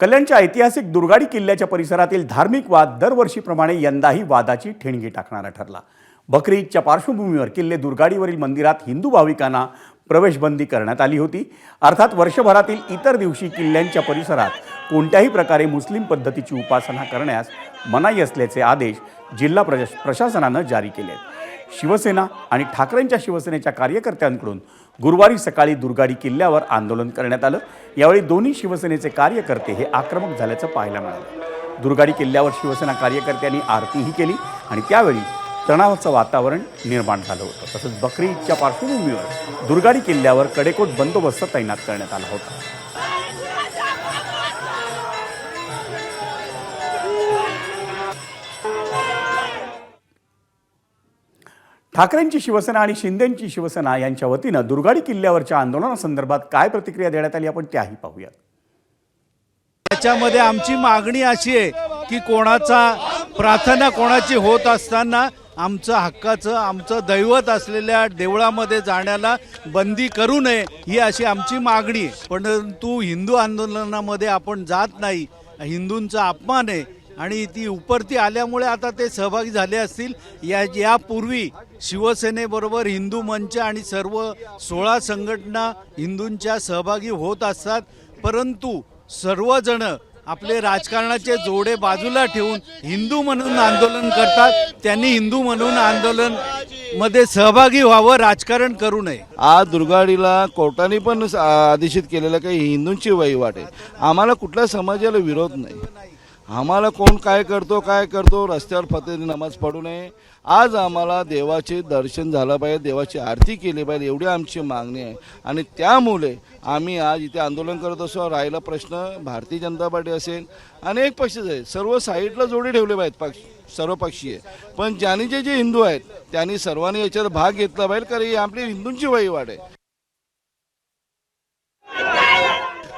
कल्याणच्या ऐतिहासिक दुर्गाडी किल्ल्याच्या परिसरातील धार्मिक वाद दरवर्षीप्रमाणे यंदाही वादाची ठिणगी टाकणारा ठरला। बकरी ईदच्या पार्श्वभूमीवर किल्ले दुर्गाडीवरील मंदिरात हिंदू भाविकांना प्रवेशबंदी करण्यात आली होती। अर्थात वर्षभरातील इतर दिवशी किल्ल्यांच्या परिसरात कोणत्याही प्रकारे मुस्लिम पद्धतीची उपासना करण्यास मनाई असल्याचे आदेश जिल्हा प्रशासनाने जारी केले आहेत। शिवसेना आणि ठाकरेंच्या शिवसेनेच्या कार्यकर्त्यांकडून गुरुवारी सकाळी दुर्गाडी किल्ल्यावर आंदोलन करण्यात आलं। यावेळी दोन्ही शिवसेनेचे कार्यकर्ते हे आक्रमक झाल्याचं पाहायला मिळालं। दुर्गाडी किल्ल्यावर शिवसेना कार्यकर्त्यांनी आरतीही केली आणि त्यावेळी तणावाचं वातावरण निर्माण झालं होतं। तसंच बकरी ईदच्या पार्श्वभूमीवर दुर्गाडी किल्ल्यावर कडेकोट बंदोबस्त तैनात करण्यात आला होता। ठाकरेंची शिवसेना आणि शिंदेंची शिवसेना यांच्या वतीनं दुर्गाडी किल्ल्यावरच्या आंदोलनासंदर्भात काय प्रतिक्रिया देण्यात आली आपण त्याही पाहूयात। त्याच्यामध्ये आमची मागणी अशी आहे की कोणाचा प्रार्थना कोणाची होत असताना आमचं हक्काचं आमचं दैवत असलेल्या देवळामध्ये जाण्याला बंदी करू नये ही अशी आमची मागणी आहे। परंतु हिंदू आंदोलनामध्ये आपण जात नाही, हिंदूंचा अपमान आहे आणि ती उपरती आल्यामुळे आता ते सहभागी झाले असतील। यापूर्वी शिवसेनेबरोबर हिंदू मंच आणि सर्व 16 संघटना हिंदूंच्या सहभागी होत असतात, परंतु सर्वजण आपले राजकारणाचे जोडे बाजूला ठेवून हिंदू म्हणून आंदोलन करतात। त्यांनी हिंदू म्हणून आंदोलन मध्ये सहभागी व्हावं, राजकारण करू नये। आज दुर्गाडीला कोर्टाने पण आदेशित केलेलं काही हिंदूंची वहिवाट आहे। आम्हाला कुठल्या समाजाला विरोध नाही। आम्हाला कोण काय करतो रस्त्यावर फतेहची नमाज पडू नये। आज आम्हाला देवाचे दर्शन झालं पाहिजे, देवाची आरती केली पाहिजे, एवढी आमची मागणी आहे आणि त्यामुळे आम्ही आज इथे आंदोलन करत असो। राहिला प्रश्न भारतीय जनता पार्टी असेल, अनेक पक्ष आहेत, सर्व साईडला जोडे ठेवले पाहिजेत सर्वपक्षीय, पण ज्यांनी जे हिंदू आहेत त्यांनी सर्वांनी याच्यात भाग घेतला पाहिजे, कारण ही आपली हिंदूंची वहिवाट आहे।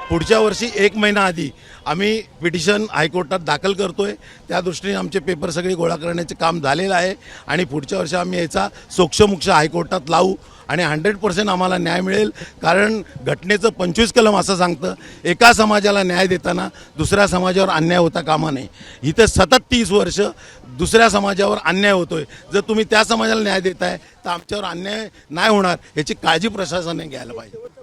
पुढच्या वर्षी 1 महिना आधी आम्ही पिटिशन हायकोर्टात दाखल करतोय। त्या दृष्टीने आमचे पेपर सगळे गोळा करण्याचे काम झालेलं आहे आणि पुढच्या वर्षी आम्ही याचा सोक्षमोक्ष हायकोर्टात लावू आणि 100% आम्हाला न्याय मिळेल। कारण घटनेचं 25 कलम असं सांगतं, एका समाजाला न्याय देताना दुसऱ्या समाजावर अन्याय होता कामा नये। इथं सतत 30 वर्ष दुसऱ्या समाजावर अन्याय होतोय। जर तुम्ही त्या समाजाला न्याय देताय तर आमच्यावर अन्याय नाही होणार याची काळजी प्रशासनाने घ्यायला पाहिजे।